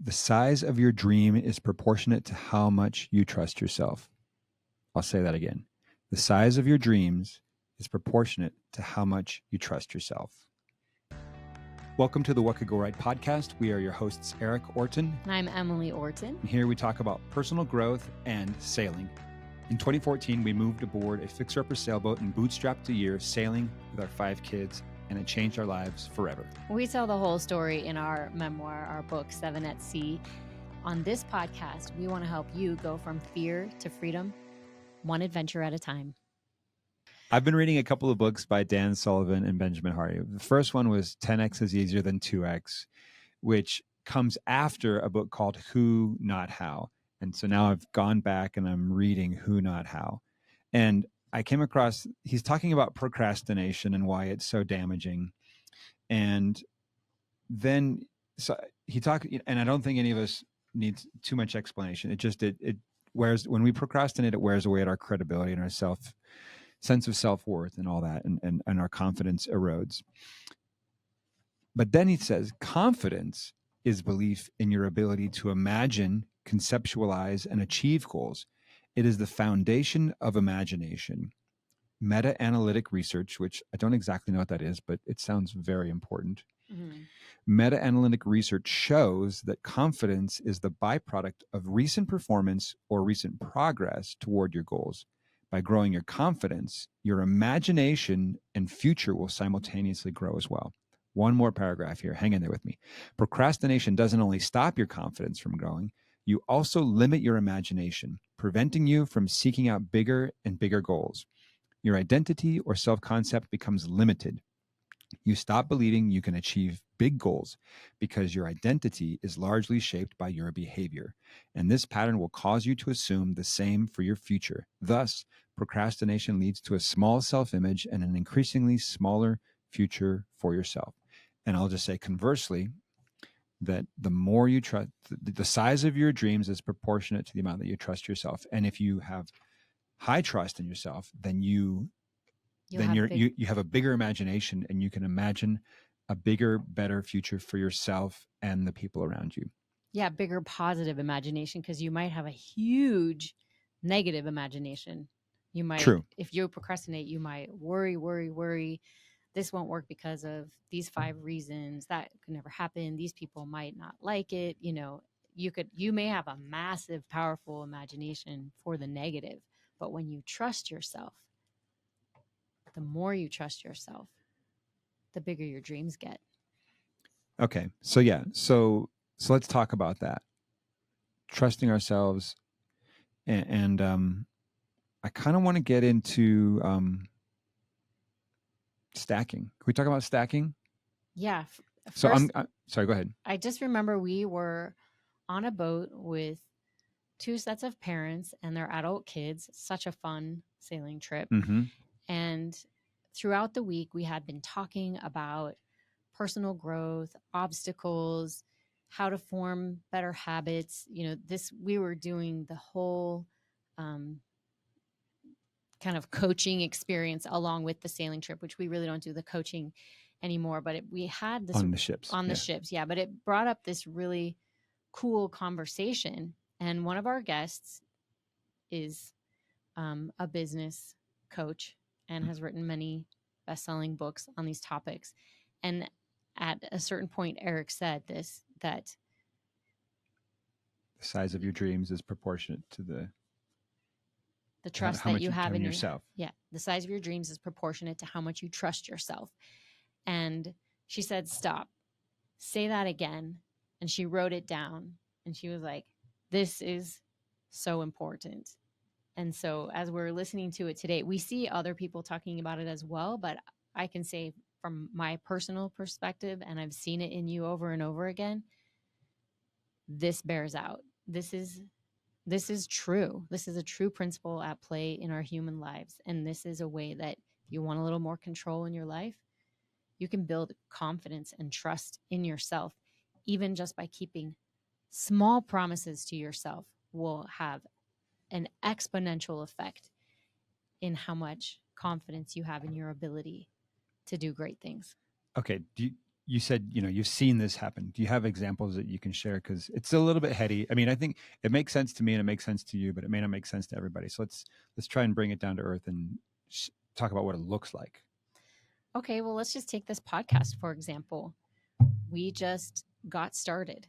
The size of your dream is proportionate to how much you trust yourself. I'll say that again. The size of your dreams is proportionate to how much you trust yourself. Welcome to the What Could Go Right podcast. We are your hosts, Erik, Orton. And I'm Emily Orton. And here we talk about personal growth and sailing. In 2014, we moved aboard a fixer-upper sailboat and bootstrapped a year sailing with our 5 kids, and it changed our lives forever. We tell the whole story in our memoir, our book, 7 at Sea. On this podcast, we want to help you go from fear to freedom, one adventure at a time. I've been reading a couple of books by Dan Sullivan and Benjamin Hardy. The first one was 10X is Easier Than 2X, which comes after a book called Who, Not How. And so now I've gone back and I'm reading Who, Not How. And I came across, he's talking about procrastination and why it's so damaging. And then so he talked, and I don't think any of us needs too much explanation. It wears, when we procrastinate, it wears away at our credibility and our sense of self-worth and all that, and our confidence erodes. But then he says, confidence is belief in your ability to imagine, conceptualize, and achieve goals. It is the foundation of imagination. Meta-analytic research, which I don't exactly know what that is, but it sounds very important. Mm-hmm. Meta-analytic research shows that confidence is the byproduct of recent performance or recent progress toward your goals. By growing your confidence, your imagination and future will simultaneously grow as well. One more paragraph here. Hang in there with me. Procrastination doesn't only stop your confidence from growing, you also limit your imagination, preventing you from seeking out bigger and bigger goals. Your identity or self-concept becomes limited. You stop believing you can achieve big goals because your identity is largely shaped by your behavior. And this pattern will cause you to assume the same for your future. Thus, procrastination leads to a small self-image and an increasingly smaller future for yourself. And I'll just say conversely, that the more you trust, the size of your dreams is proportionate to the amount that you trust yourself. And if you have high trust in yourself, then you have a bigger imagination, and you can imagine a bigger, better future for yourself and the people around you. Yeah, bigger positive imagination, because you might have a huge negative imagination. You might, True. If you procrastinate, you might worry. This won't work because of these 5 reasons. That could never happen. These people might not like it. You may have a massive, powerful imagination for the negative, but when you trust yourself, the more you trust yourself, the bigger your dreams get. Okay. So yeah. So let's talk about that. Trusting ourselves. And I kind of want to get into stacking. Can we talk about stacking? Yeah. So I'm sorry, go ahead. I just remember we were on a boat with 2 sets of parents and their adult kids. Such a fun sailing trip. Mm-hmm. And throughout the week, we had been talking about personal growth, obstacles, how to form better habits. We were doing the whole kind of coaching experience along with the sailing trip, which we really don't do the coaching anymore. But we had this on the ships. Yeah. But it brought up this really cool conversation. And one of our guests is a business coach and has written many best-selling books on these topics. And at a certain point, Erik said that the size of your dreams is proportionate to the trust that you have in yourself. Yeah. The size of your dreams is proportionate to how much you trust yourself. And she said, stop, say that again. And she wrote it down, and she was like, this is so important. And so as we're listening to it today, we see other people talking about it as well, but I can say from my personal perspective, and I've seen it in you over and over again, this bears out. This is true. This is a true principle at play in our human lives. And this is a way that if you want a little more control in your life, you can build confidence and trust in yourself, even just by keeping small promises to yourself will have an exponential effect in how much confidence you have in your ability to do great things. Okay. you said, you've seen this happen. Do you have examples that you can share? Because it's a little bit heady. I mean, I think it makes sense to me and it makes sense to you, but it may not make sense to everybody. So let's try and bring it down to earth and talk about what it looks like. Okay, well, let's just take this podcast, for example. We just got started.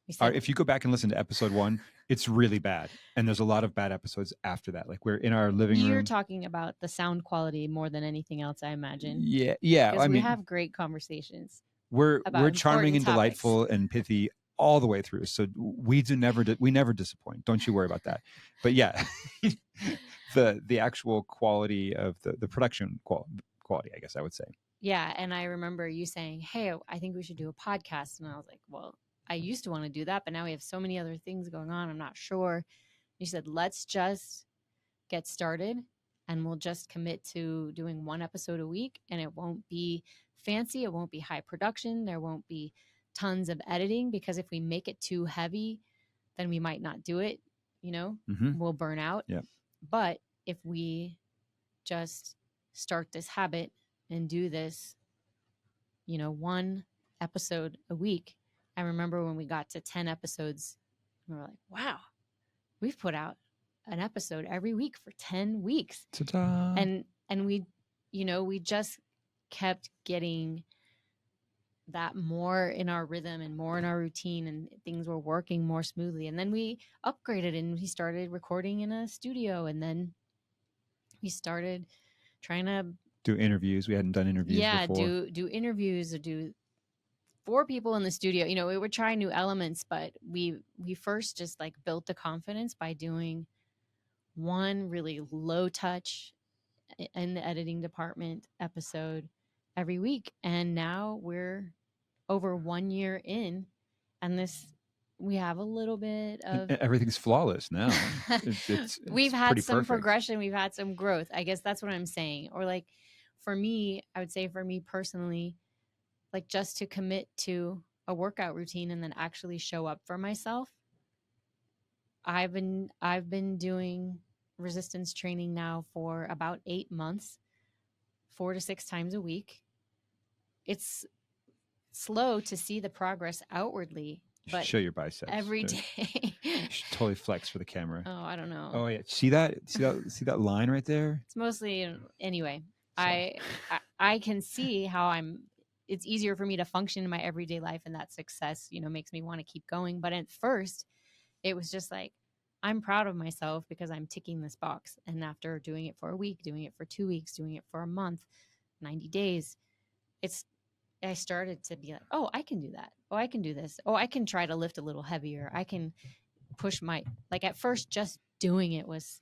We All said, right, if you go back and listen to episode 1, it's really bad. And there's a lot of bad episodes after that. Like, we're in our living you're room. talking about the sound quality more than anything else, I imagine. Yeah. Because I we mean, have great conversations. we're about charming important and topics. delightful and pithy all the way through. So we never disappoint. Don't you worry about that. But yeah, the actual quality of the production quality, I guess I would say. Yeah, and I remember you saying, "Hey, I think we should do a podcast." And I was like, "Well, I used to want to do that, but now we have so many other things going on. I'm not sure." You said, "Let's just get started and we'll just commit to doing one episode a week, and it won't be fancy, it won't be high production, there won't be tons of editing, because if we make it too heavy, then we might not do it, we'll burn out." Yeah. But if we just start this habit and do this, one episode a week. I remember when we got to 10 episodes, we were like, wow, we've put out an episode every week for 10 weeks. Ta-da. And we, we just kept getting that more in our rhythm and more in our routine, and things were working more smoothly. And then we upgraded and we started recording in a studio, and then we started trying to do interviews. We hadn't done interviews before. do interviews, or do 4 people in the studio. We were trying new elements, but we first just like built the confidence by doing one really low touch in the editing department episode every week. And now we're over 1 year in, and we have a little bit of everything's flawless now. It's we've had some perfect. progression, we've had some growth. I guess that's what I'm saying. Or like, for me, I would say, for me personally, like, just to commit to a workout routine and then actually show up for myself. I've been doing resistance training now for about 8 months, 4 to 6 times a week. It's slow to see the progress outwardly, but show your biceps every day. You should totally flex for the camera. Oh, I don't know. Oh yeah, see that line right there? It's mostly, anyway. So. I can see how it's easier for me to function in my everyday life, and that success, makes me want to keep going. But at first, it was just like, I'm proud of myself because I'm ticking this box. And after doing it for a week, doing it for 2 weeks, doing it for a month, 90 days, I started to be like, oh, I can do that. Oh, I can do this. Oh, I can try to lift a little heavier. I can push like, at first, just doing it was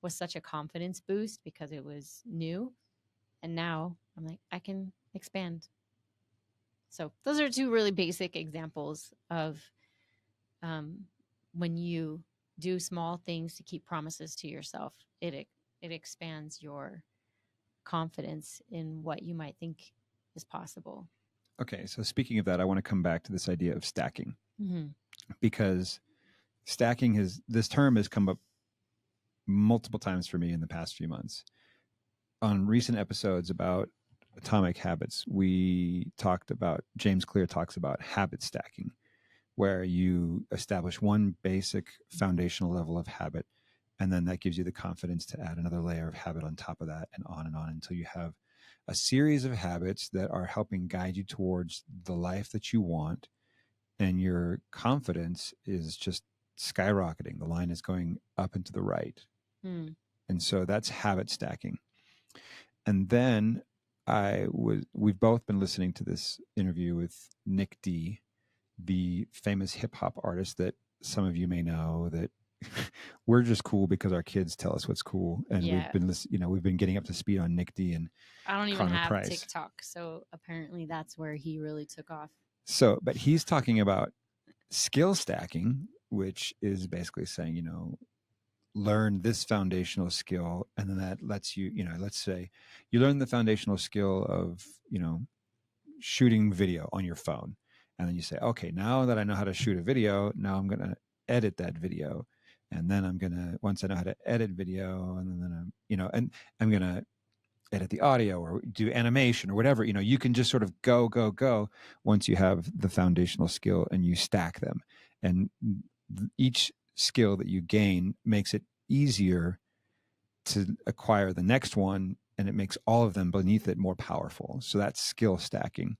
such a confidence boost because it was new. And now I'm like, I can expand. So those are 2 really basic examples of when you do small things to keep promises to yourself, it expands your confidence in what you might think is possible. Okay, so speaking of that, I want to come back to this idea of stacking, because stacking this term has come up multiple times for me in the past few months. On recent episodes about Atomic Habits, James Clear talks about habit stacking, where you establish one basic foundational level of habit, and then that gives you the confidence to add another layer of habit on top of that, and on until you have a series of habits that are helping guide you towards the life that you want, and your confidence is just skyrocketing. The line is going up and to the right. And so that's habit stacking. And then we've both been listening to this interview with Nick D, the famous hip hop artist that some of you may know, that we're just cool because our kids tell us what's cool. And we've been getting up to speed on Nick D. And I don't even Connor have Price. TikTok, so apparently that's where he really took off. So, but he's talking about skill stacking, which is basically saying, learn this foundational skill, and then that lets you, let's say you learn the foundational skill of, shooting video on your phone. And then you say, okay, now that I know how to shoot a video, now I'm going to edit that video. And then once I know how to edit video, and then I'm going to edit the audio or do animation or whatever. You can just sort of go once you have the foundational skill and you stack them. And each skill that you gain makes it easier to acquire the next one, and it makes all of them beneath it more powerful. So that's skill stacking.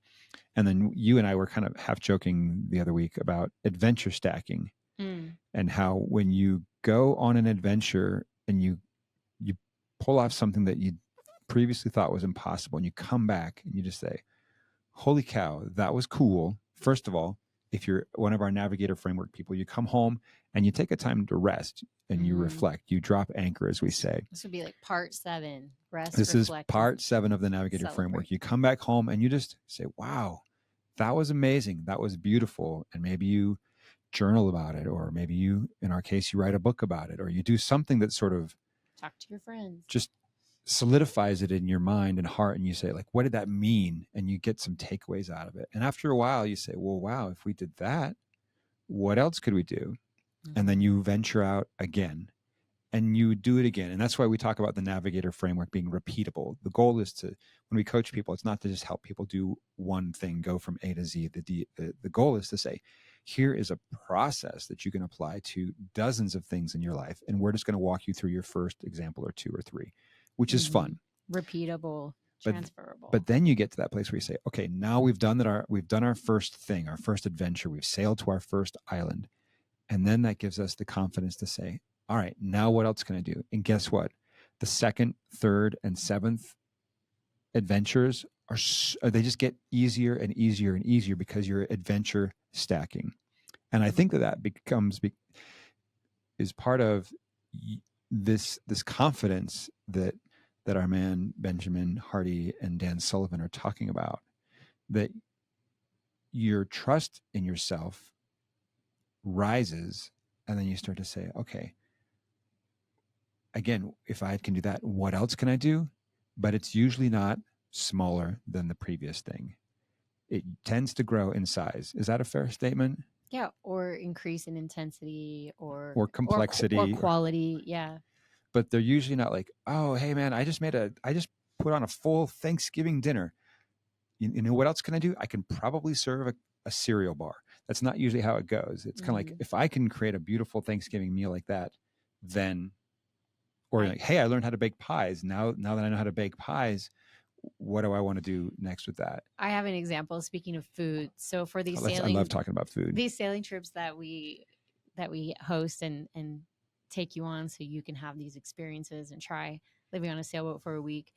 And then you and I were kind of half joking the other week about adventure stacking, and how when you go on an adventure and you pull off something that you previously thought was impossible, and you come back and you just say, holy cow, that was cool. First of all, if you're one of our Navigator framework people, you come home and you take a time to rest and you reflect, you drop anchor, as we say. This would be like part 7, rest, This reflect, is part 7 of the Navigator framework. You come back home and you just say, wow, that was amazing. That was beautiful. And maybe you journal about it, or maybe you, in our case, you write a book about it, or you do something that sort of talk to your friends, just solidifies it in your mind and heart, and you say, like, what did that mean? And you get some takeaways out of it. And after a while you say, well, wow, if we did that, what else could we do? And then you venture out again and you do it again. And that's why we talk about the Navigator framework being repeatable. The goal is to, when we coach people, it's not to just help people do one thing, go from A to Z. The goal is to say, here is a process that you can apply to dozens of things in your life, and we're just going to walk you through your first example or 2 or 3, which is fun, repeatable, transferable. But then you get to that place where you say, okay, now we've done our first thing, our first adventure, we've sailed to our first island. And then that gives us the confidence to say, all right, now what else can I do? And guess what? The second, third, and 7th adventures they just get easier and easier and easier because you're adventure stacking. And I think that is part of this confidence that our man Benjamin Hardy and Dan Sullivan are talking about, that your trust in yourself rises, and then you start to say, okay, again, if I can do that, what else can I do? But it's usually not smaller than the previous thing. It tends to grow in size. Is that a fair statement? Yeah, or increase in intensity or complexity or quality. Yeah. But they're usually not like, oh, hey man, I just put on a full Thanksgiving dinner. You know what else can I do? I can probably serve a cereal bar. That's not usually how it goes. It's kind of like, if I can create a beautiful Thanksgiving meal like that, then, or like, hey, I learned how to bake pies. Now that I know how to bake pies, what do I want to do next with that? I have an example, speaking of food. So for these I love talking about food. These sailing trips that we host and take you on so you can have these experiences and try living on a sailboat for a week,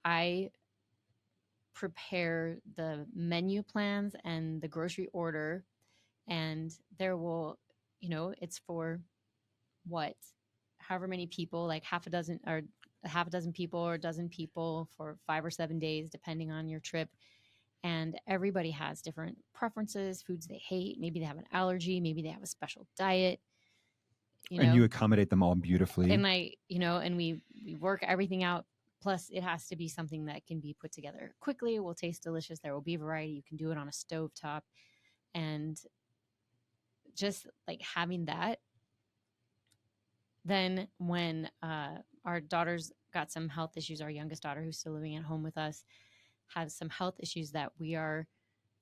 I prepare the menu plans and the grocery order, and there will, it's for however many people, like half a dozen people or a dozen people for 5 or 7 days, depending on your trip. And everybody has different preferences, foods they hate. Maybe they have an allergy. Maybe they have a special diet. And you accommodate them all beautifully. And and we work everything out. Plus, it has to be something that can be put together quickly. It will taste delicious. There will be variety. You can do it on a stovetop. And just like having that. Then when our daughter's got some health issues, our youngest daughter, who's still living at home with us, has some health issues that we are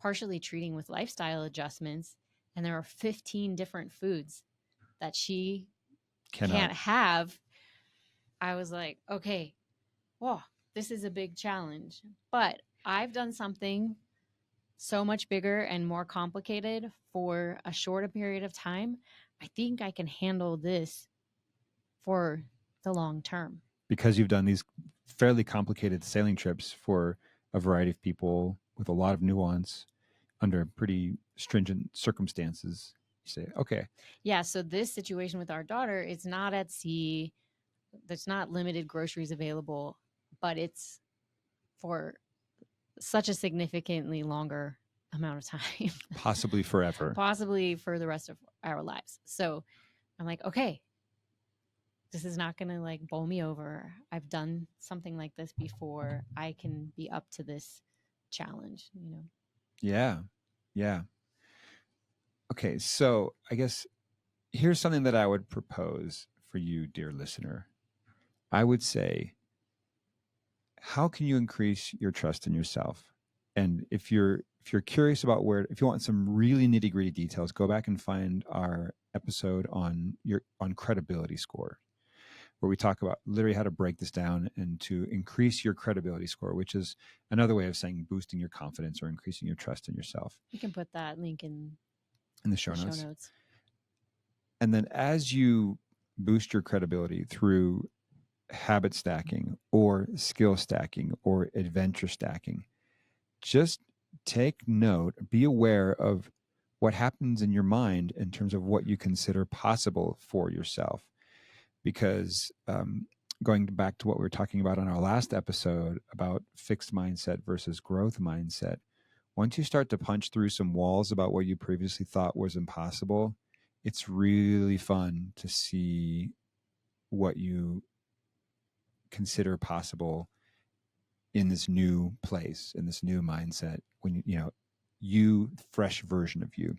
partially treating with lifestyle adjustments. And there are 15 different foods that she can't have. I was like, okay, whoa, this is a big challenge. But I've done something so much bigger and more complicated for a shorter period of time. I think I can handle this for the long term. Because you've done these fairly complicated sailing trips for a variety of people with a lot of nuance under pretty stringent circumstances. You say, okay. Yeah, so this situation with our daughter, it's not at sea. There's not limited groceries available, but it's for such a significantly longer amount of time. Possibly forever. Possibly for the rest of our lives. So I'm like, okay, this is not going to like bowl me over. I've done something like this before. I can be up to this challenge, Yeah. Yeah. Okay. So I guess here's something that I would propose for you, dear listener. I would say, how can you increase your trust in yourself? And if you're curious about where, if you want some really nitty gritty details, go back and find our episode on credibility score, where we talk about literally how to break this down and to increase your credibility score, which is another way of saying boosting your confidence or increasing your trust in yourself. You can put that link in In the show the show notes. notes. And then as you boost your credibility through habit stacking or skill stacking or adventure stacking, just take note, be aware of what happens in your mind in terms of what you consider possible for yourself. Because going back to what we were talking about on our last episode about fixed mindset versus growth mindset, once you start to punch through some walls about what you previously thought was impossible, it's really fun to see what you consider possible in this new place, in this new mindset, when you fresh version of you.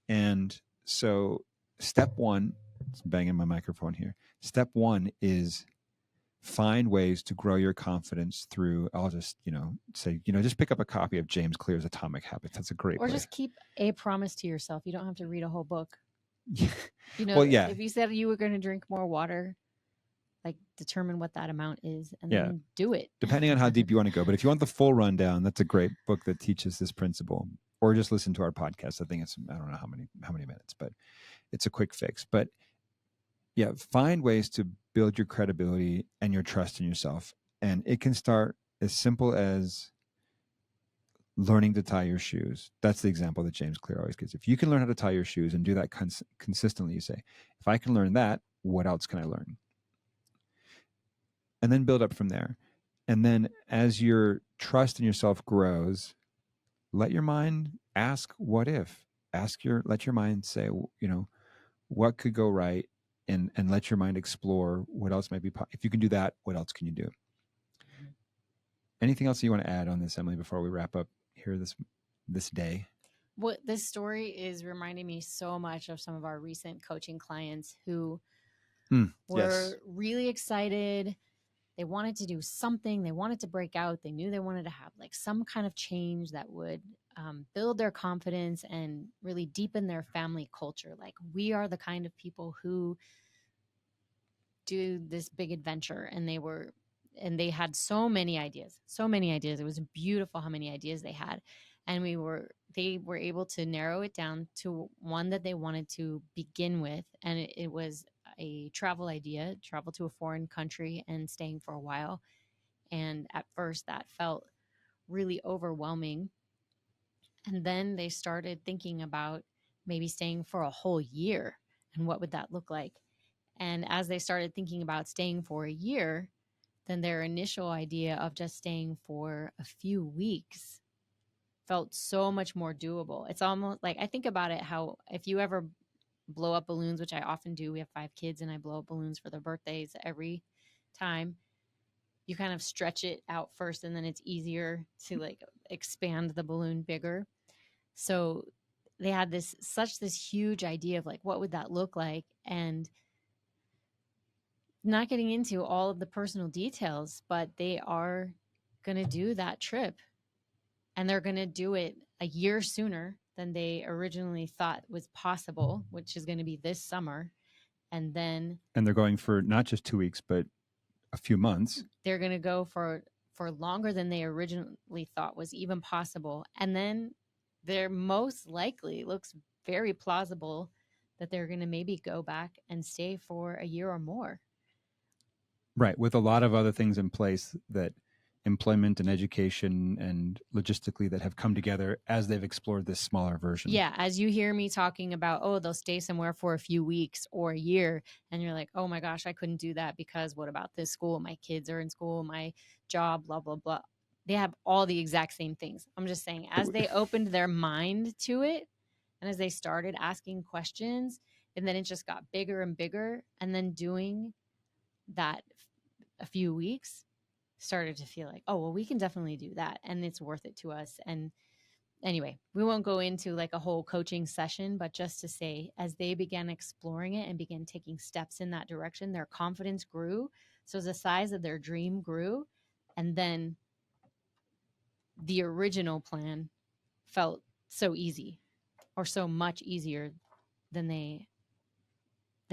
And so step one, it's banging my microphone here. Step one is find ways to grow your confidence through, I'll just, say, just pick up a copy of James Clear's Atomic Habits. That's a great Or way. just keep a promise to yourself. You don't have to read a whole book. Yeah. Well, yeah. If you said you were going to drink more water, like determine what that amount is and Yeah. then do it. Depending on how deep you want to go. But if you want the full rundown, that's a great book that teaches this principle. Or just listen to our podcast. I think it's, I don't know how many minutes, but it's a quick fix. But yeah, find ways to build your credibility and your trust in yourself. And it can start as simple as learning to tie your shoes. That's the example that James Clear always gives. If you can learn how to tie your shoes and do that consistently, you say, if I can learn that, what else can I learn? And then build up from there. And then as your trust in yourself grows, let your mind ask what if. Let your mind say, what could go right, and let your mind explore what else might be. If you can do that, what else can you do? Anything else you want to add on this, Emily, before we wrap up here this day? What this story is reminding me so much of some of our recent coaching clients who were really excited. They wanted to do something. They wanted to break out. They knew they wanted to have like some kind of change that would build their confidence and really deepen their family culture. Like, we are the kind of people who do this big adventure. And they had so many ideas. It was beautiful how many ideas they had. And they were able to narrow it down to one that they wanted to begin with. And it was a travel idea, travel to a foreign country and staying for a while. And at first that felt really overwhelming. And then they started thinking about maybe staying for a whole year and what would that look like. And as they started thinking about staying for a year, then their initial idea of just staying for a few weeks felt so much more doable. It's almost like, I think about it, how if you ever blow up balloons, which I often do, we have 5 kids and I blow up balloons for their birthdays every time, you kind of stretch it out first and then it's easier to like expand the balloon bigger. So they had this huge idea of like, what would that look like? And not getting into all of the personal details, but they are going to do that trip, and they're going to do it a year sooner than they originally thought was possible, which is going to be this summer. And they're going for not just 2 weeks, but a few months. They're going to go for longer than they originally thought was even possible. And then they're most likely, looks very plausible, that they're going to maybe go back and stay for a year or more. Right. With a lot of other things in place, that employment and education and logistically, that have come together as they've explored this smaller version. Yeah. As you hear me talking about, oh, they'll stay somewhere for a few weeks or a year, and you're like, oh my gosh, I couldn't do that because what about this school? My kids are in school, my job, blah, blah, blah. They have all the exact same things. I'm just saying, as they opened their mind to it and as they started asking questions, and then it just got bigger and bigger, and then doing that a few weeks, started to feel like, oh, well, we can definitely do that, and it's worth it to us. And anyway, we won't go into like a whole coaching session, but just to say, as they began exploring it and began taking steps in that direction, their confidence grew. So the size of their dream grew, And then the original plan felt so easy, or so much easier than it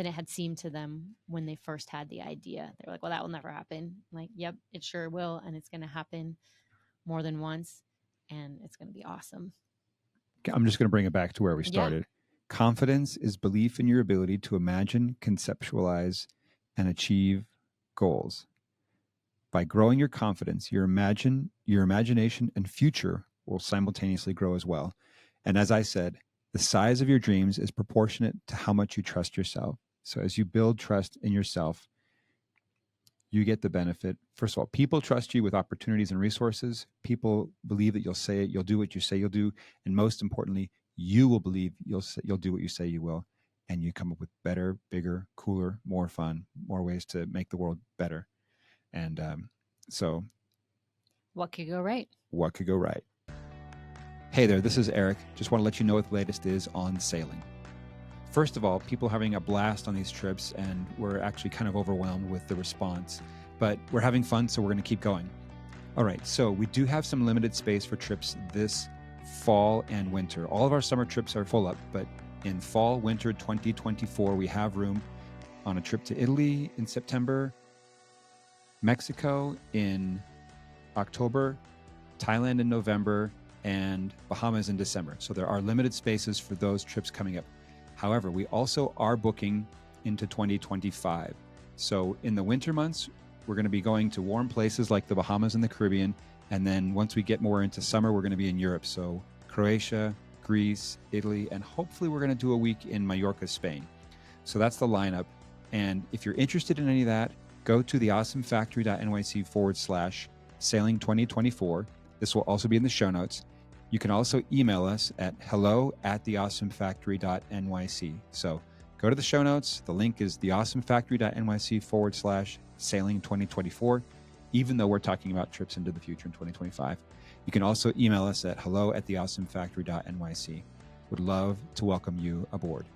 had seemed to them when they first had the idea. They were like, well, that will never happen. I'm like, yep, it sure will. And it's going to happen more than once. And it's going to be awesome. I'm just going to bring it back to where we Yeah. started. Confidence is belief in your ability to imagine, conceptualize, and achieve goals. By growing your confidence, your imagination and future will simultaneously grow as well. And as I said, the size of your dreams is proportionate to how much you trust yourself. So as you build trust in yourself, you get the benefit. First of all, people trust you with opportunities and resources. People believe that you'll do what you say you'll do, and most importantly, you will believe you'll do what you say you will, and you come up with better, bigger, cooler, more fun, more ways to make the world better. And so, what could go right? What could go right? Hey there, this is Erik. Just want to let you know what the latest is on sailing. First of all, people are having a blast on these trips, and we're actually kind of overwhelmed with the response. But we're having fun, so we're going to keep going. All right, so we do have some limited space for trips this fall and winter. All of our summer trips are full up, but in fall, winter 2024, we have room on a trip to Italy in September, Mexico in October, Thailand in November, and Bahamas in December. So there are limited spaces for those trips coming up. However, we also are booking into 2025. So in the winter months, we're going to be going to warm places like the Bahamas and the Caribbean. And then once we get more into summer, we're going to be in Europe. So Croatia, Greece, Italy, and hopefully we're going to do a week in Mallorca, Spain. So that's the lineup. And if you're interested in any of that, go to theawesomefactory.nyc/sailing 2024. This will also be in the show notes. You can also email us at hello@theawesomefactory.nyc. So go to the show notes. The link is theawesomefactory.nyc/sailing 2024, even though we're talking about trips into the future in 2025. You can also email us at hello@theawesomefactory.nyc. Would love to welcome you aboard.